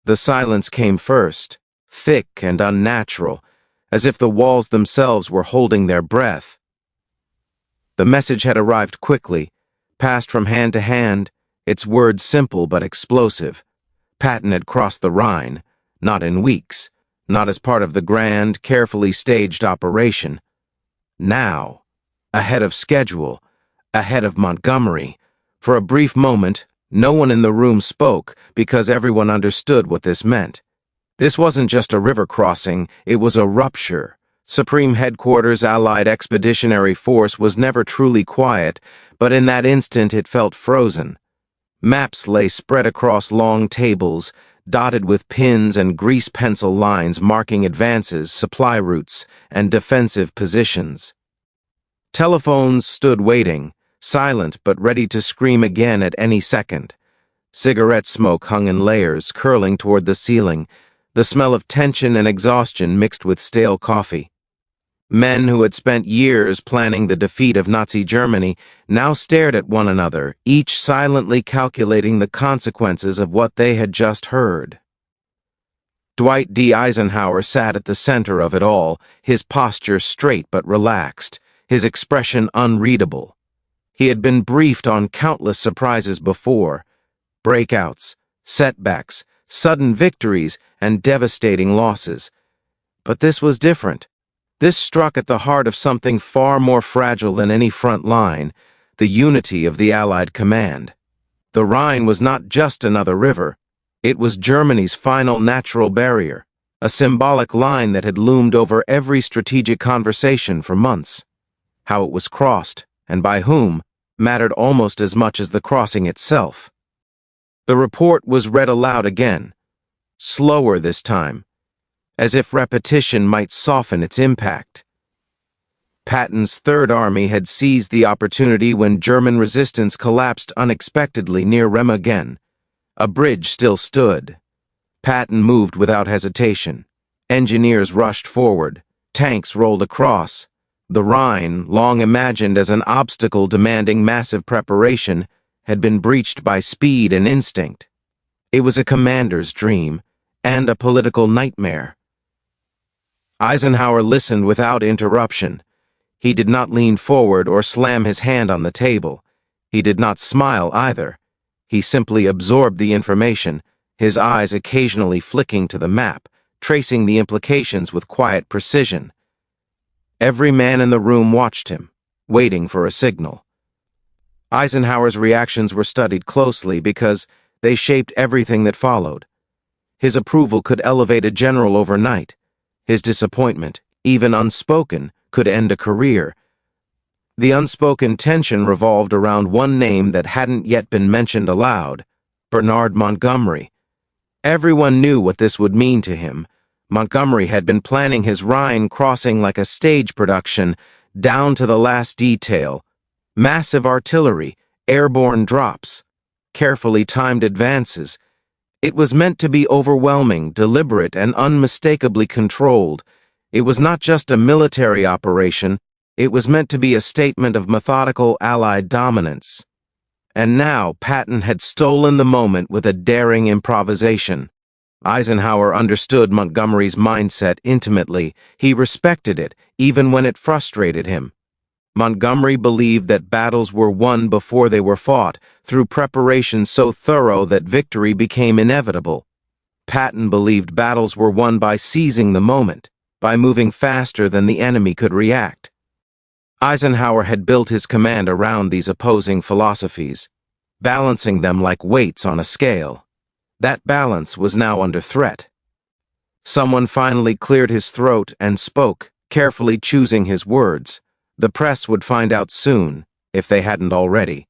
The silence came first, thick and unnatural, as if the walls themselves were holding their breath. The message had arrived quickly, passed from hand to hand, its words simple but explosive. Patton had crossed the Rhine, not in weeks, not as part of the grand, carefully staged operation. Now, ahead of schedule, ahead of Montgomery. For a brief moment, no one in the room spoke because everyone understood what this meant. This wasn't just a river crossing, it was a rupture. Supreme Headquarters Allied Expeditionary Force was never truly quiet, but in that instant it felt frozen. Maps lay spread across long tables, dotted with pins and grease pencil lines marking advances, supply routes, and defensive positions. Telephones stood waiting, silent but ready to scream again at any second. Cigarette smoke hung in layers, curling toward the ceiling, the smell of tension and exhaustion mixed with stale coffee. Men who had spent years planning the defeat of Nazi Germany now stared at one another, each silently calculating the consequences of what they had just heard. Dwight D. Eisenhower sat at the center of it all, his posture straight but relaxed, his expression unreadable. He had been briefed on countless surprises before: breakouts, setbacks, sudden victories, and devastating losses. But this was different. This struck at the heart of something far more fragile than any front line: the unity of the Allied command. The Rhine was not just another river. It was Germany's final natural barrier, a symbolic line that had loomed over every strategic conversation for months. How it was crossed, and by whom, mattered almost as much as the crossing itself. The report was read aloud again, slower this time, as if repetition might soften its impact. Patton's Third Army had seized the opportunity when German resistance collapsed unexpectedly near Remagen. A bridge still stood. Patton moved without hesitation. Engineers rushed forward. Tanks rolled across. The Rhine, long imagined as an obstacle demanding massive preparation, had been breached by speed and instinct. It was a commander's dream, and a political nightmare. Eisenhower listened without interruption. He did not lean forward or slam his hand on the table. He did not smile either. He simply absorbed the information, his eyes occasionally flicking to the map, tracing the implications with quiet precision. Every man in the room watched him, waiting for a signal. Eisenhower's reactions were studied closely because they shaped everything that followed. His approval could elevate a general overnight. His disappointment, even unspoken, could end a career. The unspoken tension revolved around one name that hadn't yet been mentioned aloud: Bernard Montgomery. Everyone knew what this would mean to him. Montgomery had been planning his Rhine crossing like a stage production, down to the last detail. Massive artillery, airborne drops, carefully timed advances. It was meant to be overwhelming, deliberate, and unmistakably controlled. It was not just a military operation, it was meant to be a statement of methodical Allied dominance. And now Patton had stolen the moment with a daring improvisation. Eisenhower understood Montgomery's mindset intimately. He respected it, even when it frustrated him. Montgomery believed that battles were won before they were fought, through preparation so thorough that victory became inevitable. Patton believed battles were won by seizing the moment, by moving faster than the enemy could react. Eisenhower had built his command around these opposing philosophies, balancing them like weights on a scale. That balance was now under threat. Someone finally cleared his throat and spoke, carefully choosing his words. The press would find out soon, if they hadn't already.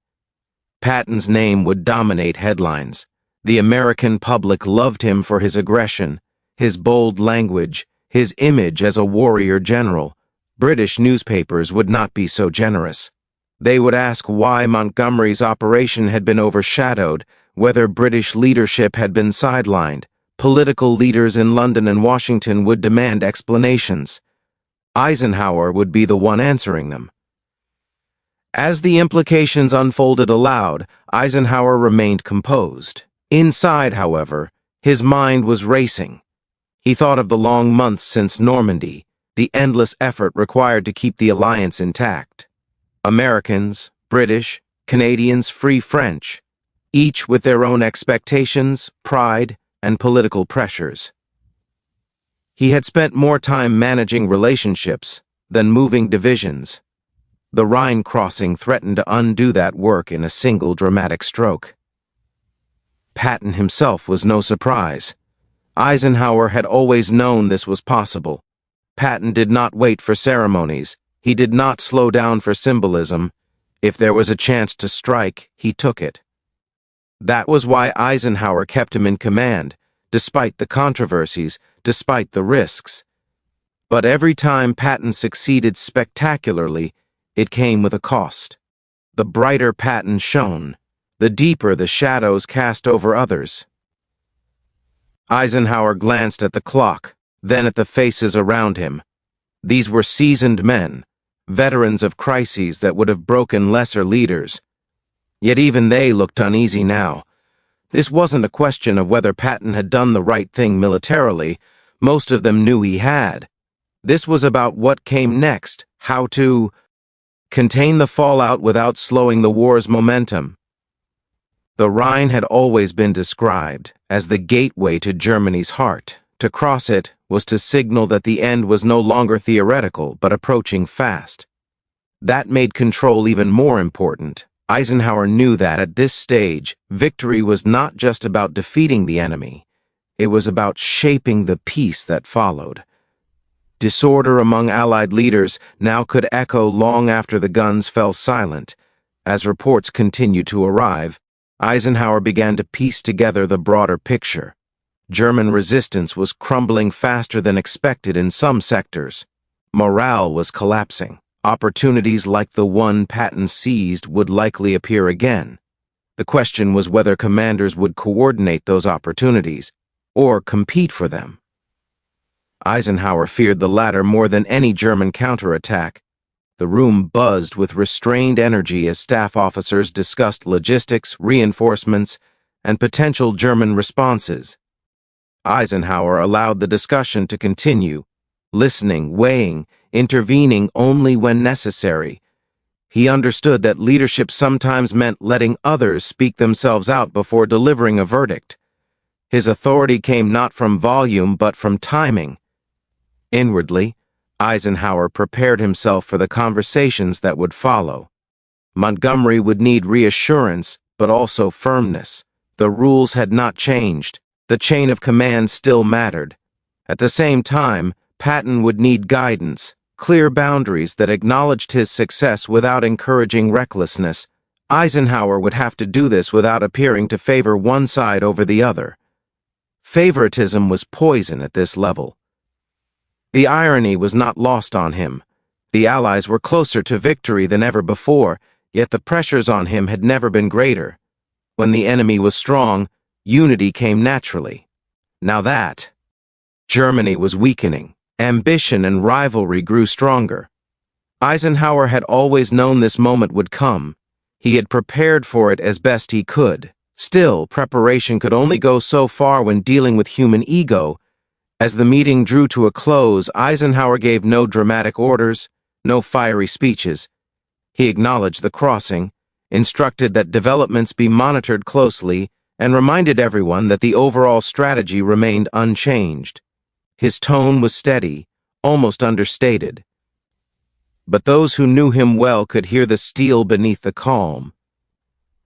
Patton's name would dominate headlines. The American public loved him for his aggression, his bold language, his image as a warrior general. British newspapers would not be so generous. They would ask why Montgomery's operation had been overshadowed, whether British leadership had been sidelined. Political leaders in London and Washington would demand explanations. Eisenhower would be the one answering them. As the implications unfolded aloud, Eisenhower remained composed. Inside, however, His mind was racing. He thought of the long months since Normandy, the endless effort required to keep the alliance intact. Americans, British, Canadians, Free French, each with their own expectations, pride, and political pressures. He had spent more time managing relationships than moving divisions. The Rhine crossing threatened to undo that work in a single dramatic stroke. Patton himself was no surprise. Eisenhower had always known this was possible. Patton did not wait for ceremonies. He did not slow down for symbolism. If there was a chance to strike, he took it. That was why Eisenhower kept him in command, despite the controversies, despite the risks. But every time Patton succeeded spectacularly, it came with a cost. The brighter Patton shone, the deeper the shadows cast over others. Eisenhower glanced at the clock, then at the faces around him. These were seasoned men, veterans of crises that would have broken lesser leaders. Yet even they looked uneasy now. This wasn't a question of whether Patton had done the right thing militarily. Most of them knew he had. This was about what came next, how to contain the fallout without slowing the war's momentum. The Rhine had always been described as the gateway to Germany's heart. To cross it was to signal that the end was no longer theoretical, but approaching fast. That made control even more important. Eisenhower knew that at this stage, victory was not just about defeating the enemy. It was about shaping the peace that followed. Disorder among Allied leaders now could echo long after the guns fell silent. As reports continued to arrive, Eisenhower began to piece together the broader picture. German resistance was crumbling faster than expected in some sectors. Morale was collapsing. Opportunities like the one Patton seized would likely appear again. The question was whether commanders would coordinate those opportunities or compete for them. Eisenhower feared the latter more than any German counterattack. The room buzzed with restrained energy as staff officers discussed logistics, reinforcements, and potential German responses. Eisenhower allowed the discussion to continue, listening, weighing, intervening only when necessary. He understood that leadership sometimes meant letting others speak themselves out before delivering a verdict. His authority came not from volume but from timing. Inwardly, Eisenhower prepared himself for the conversations that would follow. Montgomery would need reassurance, but also firmness. The rules had not changed. The chain of command still mattered. At the same time, Patton would need guidance, clear boundaries that acknowledged his success without encouraging recklessness. Eisenhower would have to do this without appearing to favor one side over the other. Favoritism was poison at this level. The irony was not lost on him. The Allies were closer to victory than ever before, yet the pressures on him had never been greater. When the enemy was strong, unity came naturally. Now that Germany was weakening, ambition and rivalry grew stronger. Eisenhower had always known this moment would come. He had prepared for it as best he could. Still, preparation could only go so far when dealing with human ego. As the meeting drew to a close, Eisenhower gave no dramatic orders, no fiery speeches. He acknowledged the crossing, instructed that developments be monitored closely, and reminded everyone that the overall strategy remained unchanged. His tone was steady, almost understated. But those who knew him well could hear the steel beneath the calm.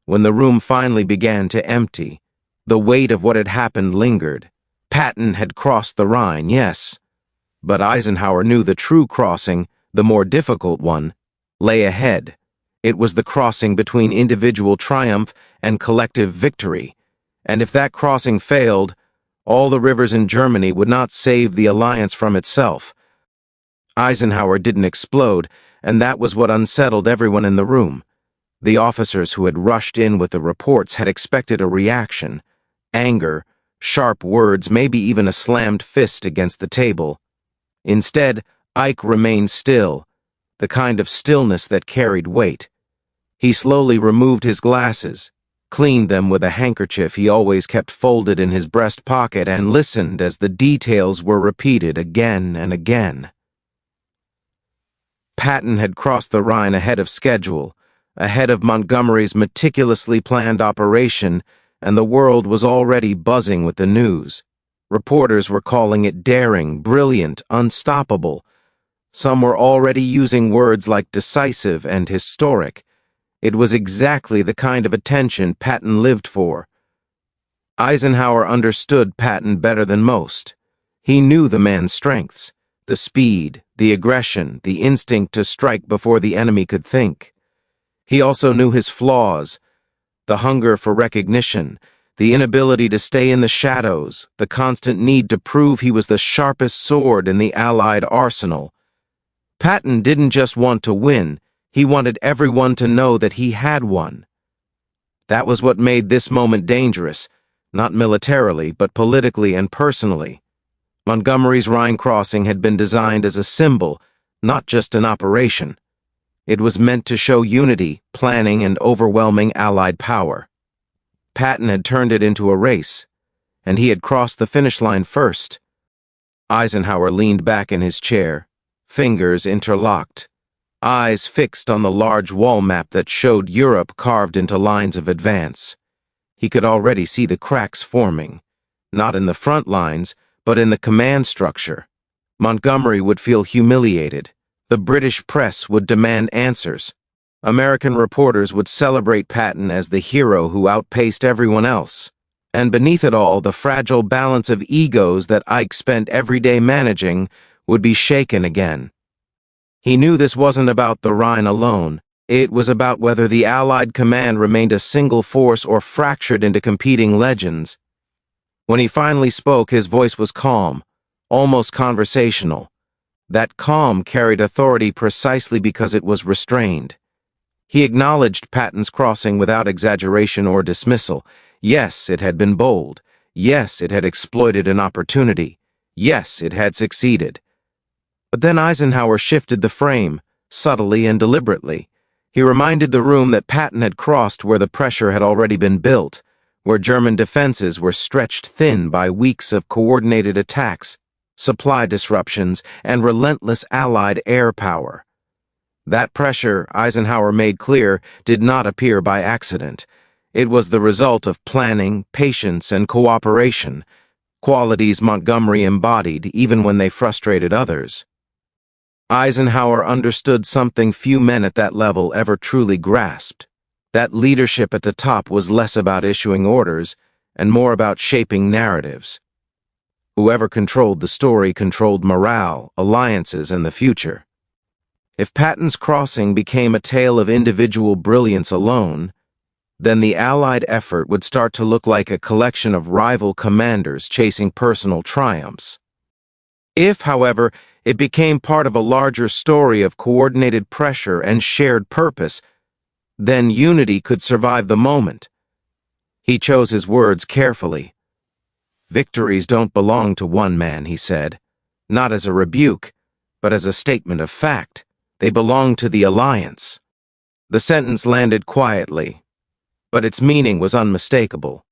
When the room finally began to empty, the weight of what had happened lingered. Patton had crossed the Rhine, yes, but Eisenhower knew the true crossing, the more difficult one, lay ahead. It was the crossing between individual triumph and collective victory, and if that crossing failed, all the rivers in Germany would not save the alliance from itself. Eisenhower didn't explode, and that was what unsettled everyone in the room. The officers who had rushed in with the reports had expected a reaction, anger, sharp words, maybe even a slammed fist against the table. Instead, Ike remained still, the kind of stillness that carried weight. He slowly removed his glasses, cleaned them with a handkerchief he always kept folded in his breast pocket, and listened as the details were repeated again and again. Patton had crossed the Rhine ahead of schedule, ahead of Montgomery's meticulously planned operation, and the world was already buzzing with the news. Reporters were calling it daring, brilliant, unstoppable. Some were already using words like decisive and historic. It was exactly the kind of attention Patton lived for. Eisenhower understood Patton better than most. He knew the man's strengths, the speed, the aggression, the instinct to strike before the enemy could think. He also knew his flaws, the hunger for recognition, the inability to stay in the shadows, the constant need to prove he was the sharpest sword in the Allied arsenal. Patton didn't just want to win, he wanted everyone to know that he had won. That was what made this moment dangerous, not militarily, but politically and personally. Montgomery's Rhine crossing had been designed as a symbol, not just an operation. It was meant to show unity, planning, and overwhelming Allied power. Patton had turned it into a race, and he had crossed the finish line first. Eisenhower leaned back in his chair, fingers interlocked, eyes fixed on the large wall map that showed Europe carved into lines of advance. He could already see the cracks forming, not in the front lines, but in the command structure. Montgomery would feel humiliated. The British press would demand answers. American reporters would celebrate Patton as the hero who outpaced everyone else. And beneath it all, the fragile balance of egos that Ike spent every day managing would be shaken again. He knew this wasn't about the Rhine alone. It was about whether the Allied command remained a single force or fractured into competing legends. When he finally spoke, his voice was calm, almost conversational. That calm carried authority precisely because it was restrained. He acknowledged Patton's crossing without exaggeration or dismissal. Yes, it had been bold. Yes, it had exploited an opportunity. Yes, it had succeeded. But then Eisenhower shifted the frame, subtly and deliberately. He reminded the room that Patton had crossed where the pressure had already been built, where German defenses were stretched thin by weeks of coordinated attacks, supply disruptions, and relentless Allied air power. That pressure, Eisenhower made clear, did not appear by accident. It was the result of planning, patience, and cooperation, qualities Montgomery embodied even when they frustrated others. Eisenhower understood something few men at that level ever truly grasped, that leadership at the top was less about issuing orders and more about shaping narratives. Whoever controlled the story controlled morale, alliances, and the future. If Patton's crossing became a tale of individual brilliance alone, then the Allied effort would start to look like a collection of rival commanders chasing personal triumphs. If, however, it became part of a larger story of coordinated pressure and shared purpose, then unity could survive the moment. He chose his words carefully. Victories don't belong to one man, he said, not as a rebuke, but as a statement of fact. They belong to the alliance. The sentence landed quietly, but its meaning was unmistakable.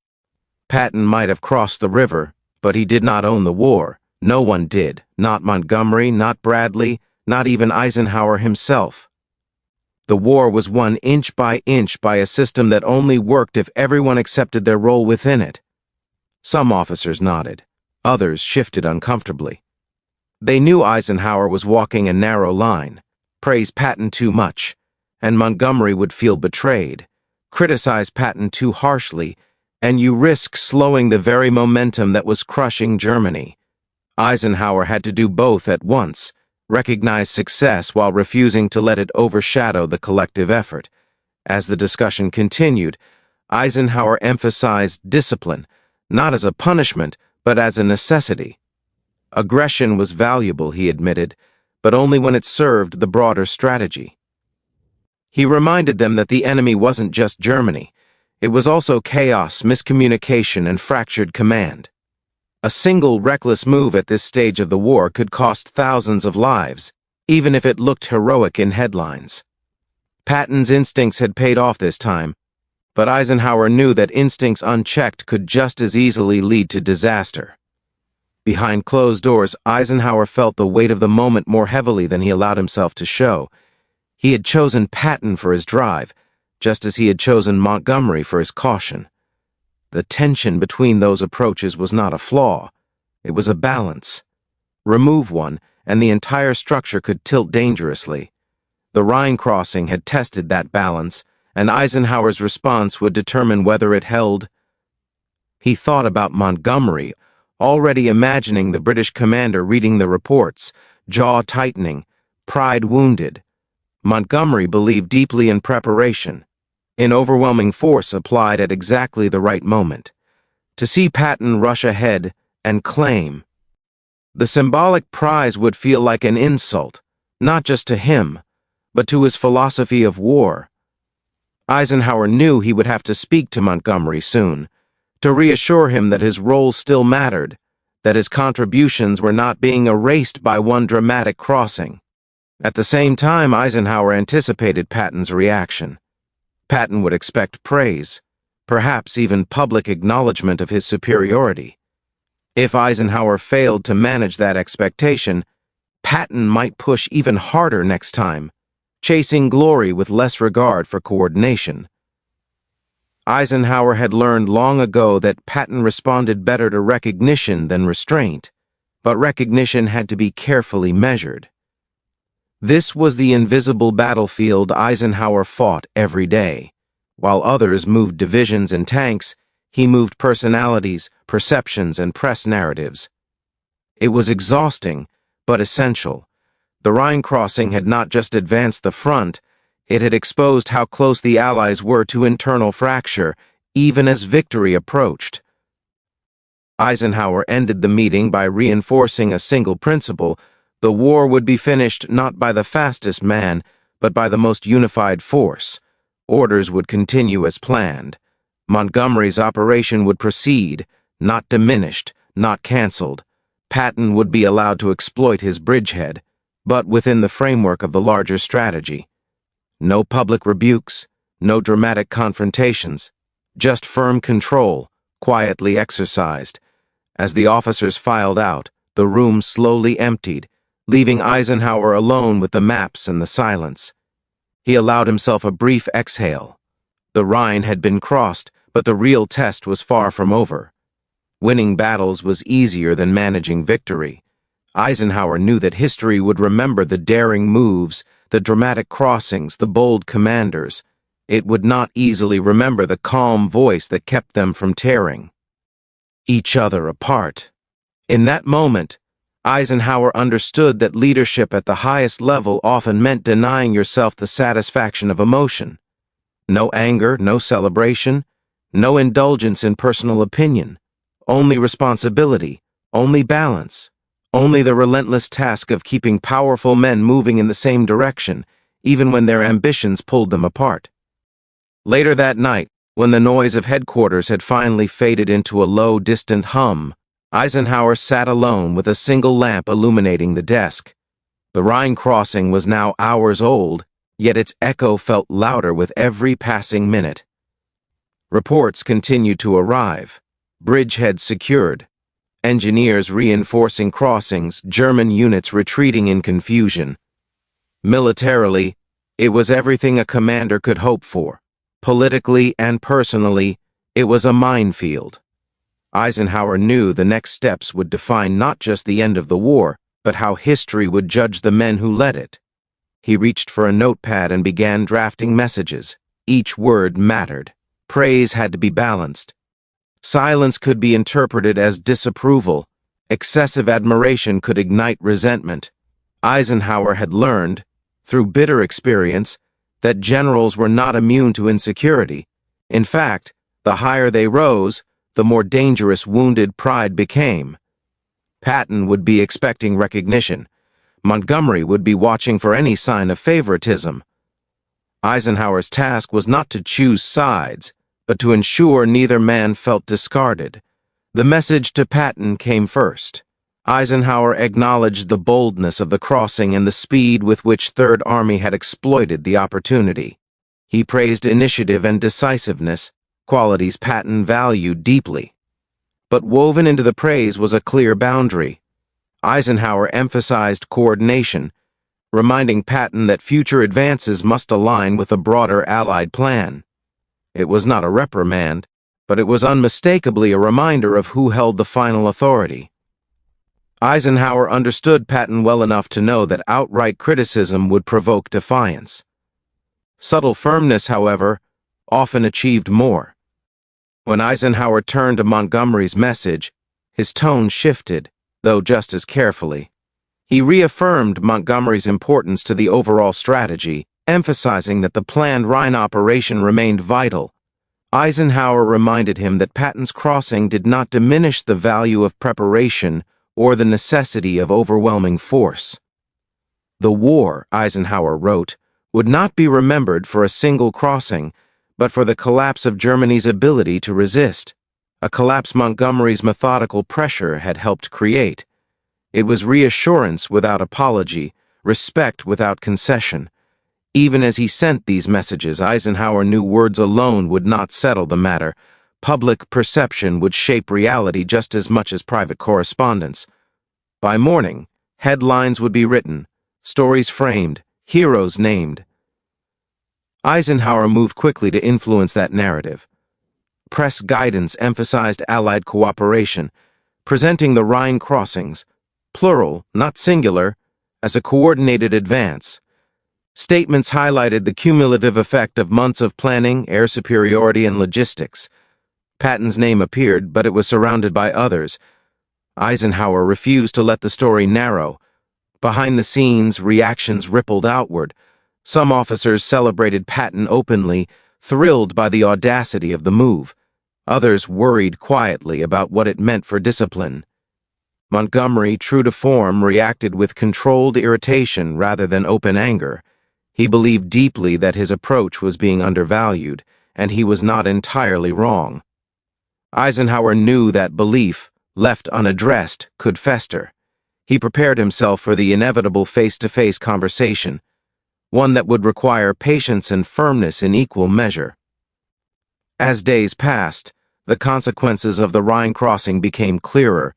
Patton might have crossed the river, but he did not own the war. No one did, not Montgomery, not Bradley, not even Eisenhower himself. The war was won inch by a system that only worked if everyone accepted their role within it. Some officers nodded. Others shifted uncomfortably. They knew Eisenhower was walking a narrow line. Praise Patton too much, and Montgomery would feel betrayed. Criticize Patton too harshly, and you risk slowing the very momentum that was crushing Germany. Eisenhower had to do both at once, recognize success while refusing to let it overshadow the collective effort. As the discussion continued, Eisenhower emphasized discipline, not as a punishment, but as a necessity. Aggression was valuable, he admitted, but only when it served the broader strategy. He reminded them that the enemy wasn't just Germany. It was also chaos, miscommunication, and fractured command. A single reckless move at this stage of the war could cost thousands of lives, even if it looked heroic in headlines. Patton's instincts had paid off this time. But Eisenhower knew that instincts unchecked could just as easily lead to disaster. Behind closed doors, Eisenhower felt the weight of the moment more heavily than he allowed himself to show. He had chosen Patton for his drive, just as he had chosen Montgomery for his caution. The tension between those approaches was not a flaw. It was a balance. Remove one, and the entire structure could tilt dangerously. The Rhine crossing had tested that balance, and Eisenhower's response would determine whether it held. He thought about Montgomery, already imagining the British commander reading the reports, jaw tightening, pride wounded. Montgomery believed deeply in preparation, in overwhelming force applied at exactly the right moment. To see Patton rush ahead and claim. The symbolic prize would feel like an insult, not just to him, but to his philosophy of war. Eisenhower knew he would have to speak to Montgomery soon, to reassure him that his role still mattered, that his contributions were not being erased by one dramatic crossing. At the same time, Eisenhower anticipated Patton's reaction. Patton would expect praise, perhaps even public acknowledgement of his superiority. If Eisenhower failed to manage that expectation, Patton might push even harder next time, chasing glory with less regard for coordination. Eisenhower had learned long ago that Patton responded better to recognition than restraint, but recognition had to be carefully measured. This was the invisible battlefield Eisenhower fought every day. While others moved divisions and tanks, he moved personalities, perceptions, and press narratives. It was exhausting, but essential. The Rhine crossing had not just advanced the front, it had exposed how close the Allies were to internal fracture, even as victory approached. Eisenhower ended the meeting by reinforcing a single principle: the war would be finished not by the fastest man, but by the most unified force. Orders would continue as planned. Montgomery's operation would proceed, not diminished, not cancelled. Patton would be allowed to exploit his bridgehead, but within the framework of the larger strategy. No public rebukes, no dramatic confrontations, just firm control, quietly exercised. As the officers filed out, the room slowly emptied, leaving Eisenhower alone with the maps and the silence. He allowed himself a brief exhale. The Rhine had been crossed, but the real test was far from over. Winning battles was easier than managing victory. Eisenhower knew that history would remember the daring moves, the dramatic crossings, the bold commanders. It would not easily remember the calm voice that kept them from tearing each other apart. In that moment, Eisenhower understood that leadership at the highest level often meant denying yourself the satisfaction of emotion. No anger, no celebration, no indulgence in personal opinion, only responsibility, only balance. Only the relentless task of keeping powerful men moving in the same direction, even when their ambitions pulled them apart. Later that night, when the noise of headquarters had finally faded into a low, distant hum, Eisenhower sat alone with a single lamp illuminating the desk. The Rhine crossing was now hours old, yet its echo felt louder with every passing minute. Reports continued to arrive. Bridgeheads secured. Engineers reinforcing crossings, German units retreating in confusion. Militarily, it was everything a commander could hope for. Politically and personally, it was a minefield. Eisenhower knew the next steps would define not just the end of the war, but how history would judge the men who led it. He reached for a notepad and began drafting messages. Each word mattered. Praise had to be balanced. Silence could be interpreted as disapproval. Excessive admiration could ignite resentment. Eisenhower had learned, through bitter experience, that generals were not immune to insecurity. In fact, the higher they rose, the more dangerous wounded pride became. Patton would be expecting recognition. Montgomery would be watching for any sign of favoritism. Eisenhower's task was not to choose sides, but to ensure neither man felt discarded. The message to Patton came first. Eisenhower acknowledged the boldness of the crossing and the speed with which Third Army had exploited the opportunity. He praised initiative and decisiveness, qualities Patton valued deeply. But woven into the praise was a clear boundary. Eisenhower emphasized coordination, reminding Patton that future advances must align with a broader Allied plan. It was not a reprimand, but it was unmistakably a reminder of who held the final authority. Eisenhower understood Patton well enough to know that outright criticism would provoke defiance. Subtle firmness, however, often achieved more. When Eisenhower turned to Montgomery's message, his tone shifted, though just as carefully. He reaffirmed Montgomery's importance to the overall strategy, emphasizing that the planned Rhine operation remained vital. Eisenhower reminded him that Patton's crossing did not diminish the value of preparation or the necessity of overwhelming force. The war, Eisenhower wrote, would not be remembered for a single crossing, but for the collapse of Germany's ability to resist, a collapse Montgomery's methodical pressure had helped create. It was reassurance without apology, respect without concession. Even as he sent these messages, Eisenhower knew words alone would not settle the matter. Public perception would shape reality just as much as private correspondence. By morning, headlines would be written, stories framed, heroes named. Eisenhower moved quickly to influence that narrative. Press guidance emphasized Allied cooperation, presenting the Rhine crossings, plural, not singular, as a coordinated advance. Statements highlighted the cumulative effect of months of planning, air superiority, and logistics. Patton's name appeared, but it was surrounded by others. Eisenhower refused to let the story narrow. Behind the scenes, reactions rippled outward. Some officers celebrated Patton openly, thrilled by the audacity of the move. Others worried quietly about what it meant for discipline. Montgomery, true to form, reacted with controlled irritation rather than open anger. He believed deeply that his approach was being undervalued, and he was not entirely wrong. Eisenhower knew that belief, left unaddressed, could fester. He prepared himself for the inevitable face-to-face conversation, one that would require patience and firmness in equal measure. As days passed, the consequences of the Rhine crossing became clearer.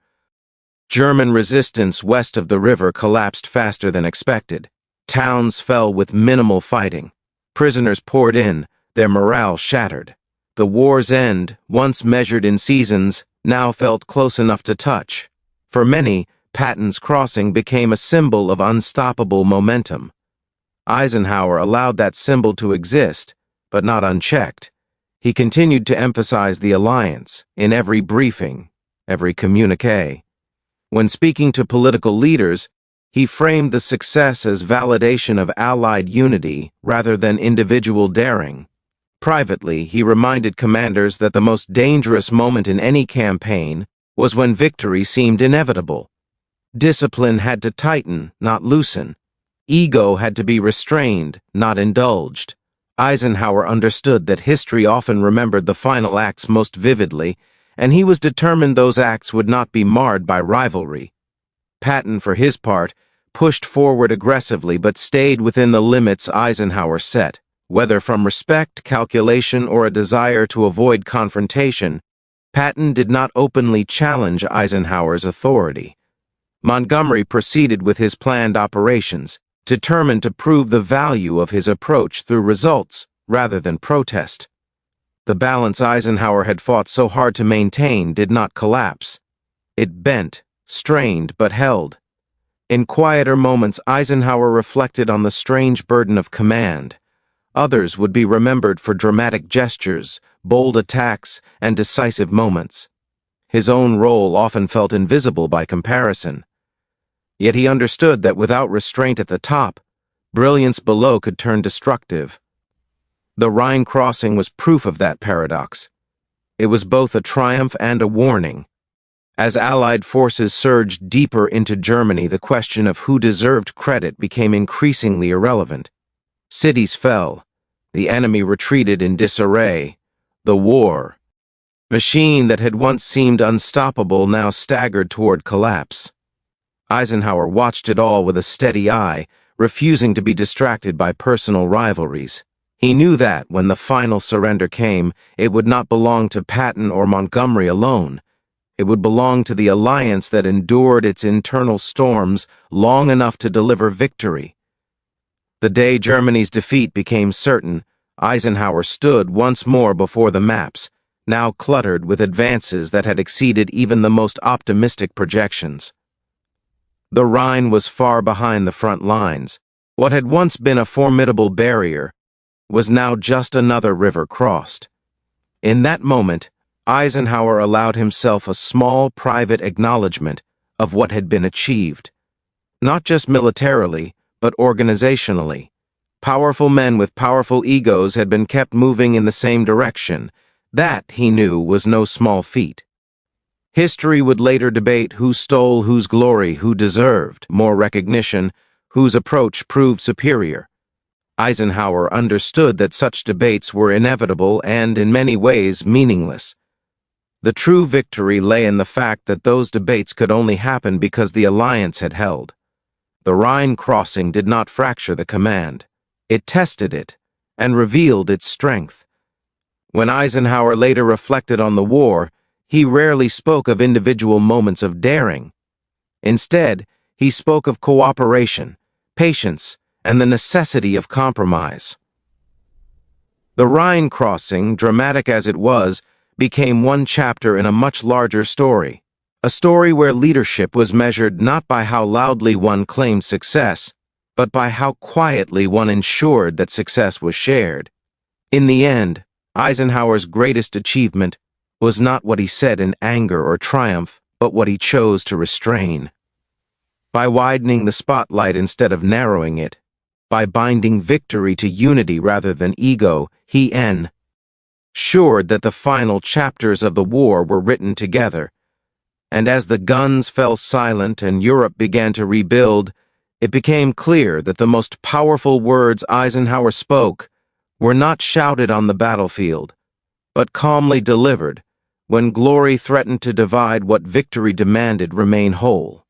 German resistance west of the river collapsed faster than expected. Towns fell with minimal fighting. Prisoners poured in, their morale shattered. The war's end, once measured in seasons, now felt close enough to touch. For many, Patton's crossing became a symbol of unstoppable momentum. Eisenhower allowed that symbol to exist, but not unchecked. He continued to emphasize the alliance in every briefing, every communiqué. When speaking to political leaders, he framed the success as validation of Allied unity rather than individual daring. Privately, he reminded commanders that the most dangerous moment in any campaign was when victory seemed inevitable. Discipline had to tighten, not loosen. Ego had to be restrained, not indulged. Eisenhower understood that history often remembered the final acts most vividly, and he was determined those acts would not be marred by rivalry. Patton, for his part, pushed forward aggressively but stayed within the limits Eisenhower set. Whether from respect, calculation, or a desire to avoid confrontation, Patton did not openly challenge Eisenhower's authority. Montgomery proceeded with his planned operations, determined to prove the value of his approach through results rather than protest. The balance Eisenhower had fought so hard to maintain did not collapse. It bent, strained, but held. In quieter moments, Eisenhower reflected on the strange burden of command. Others would be remembered for dramatic gestures, bold attacks, and decisive moments. His own role often felt invisible by comparison. Yet he understood that without restraint at the top, brilliance below could turn destructive. The Rhine crossing was proof of that paradox. It was both a triumph and a warning. As Allied forces surged deeper into Germany, the question of who deserved credit became increasingly irrelevant. Cities fell. The enemy retreated in disarray. The war, machine that had once seemed unstoppable, now staggered toward collapse. Eisenhower watched it all with a steady eye, refusing to be distracted by personal rivalries. He knew that, when the final surrender came, it would not belong to Patton or Montgomery alone. It would belong to the alliance that endured its internal storms long enough to deliver victory. The day Germany's defeat became certain, Eisenhower stood once more before the maps, now cluttered with advances that had exceeded even the most optimistic projections. The Rhine was far behind the front lines. What had once been a formidable barrier was now just another river crossed. In that moment, Eisenhower allowed himself a small private acknowledgement of what had been achieved. Not just militarily, but organizationally. Powerful men with powerful egos had been kept moving in the same direction. That, he knew, was no small feat. History would later debate who stole whose glory, who deserved more recognition, whose approach proved superior. Eisenhower understood that such debates were inevitable and, in many ways, meaningless. The true victory lay in the fact that those debates could only happen because the alliance had held. The Rhine crossing did not fracture the command. It tested it and revealed its strength. When Eisenhower later reflected on the war, he rarely spoke of individual moments of daring. Instead, he spoke of cooperation, patience, and the necessity of compromise. The Rhine crossing, dramatic as it was, became one chapter in a much larger story. A story where leadership was measured not by how loudly one claimed success, but by how quietly one ensured that success was shared. In the end, Eisenhower's greatest achievement was not what he said in anger or triumph, but what he chose to restrain. By widening the spotlight instead of narrowing it, by binding victory to unity rather than ego, he ensured that the final chapters of the war were written together. And as the guns fell silent and Europe began to rebuild, it became clear that the most powerful words Eisenhower spoke were not shouted on the battlefield, but calmly delivered when glory threatened to divide what victory demanded remain whole.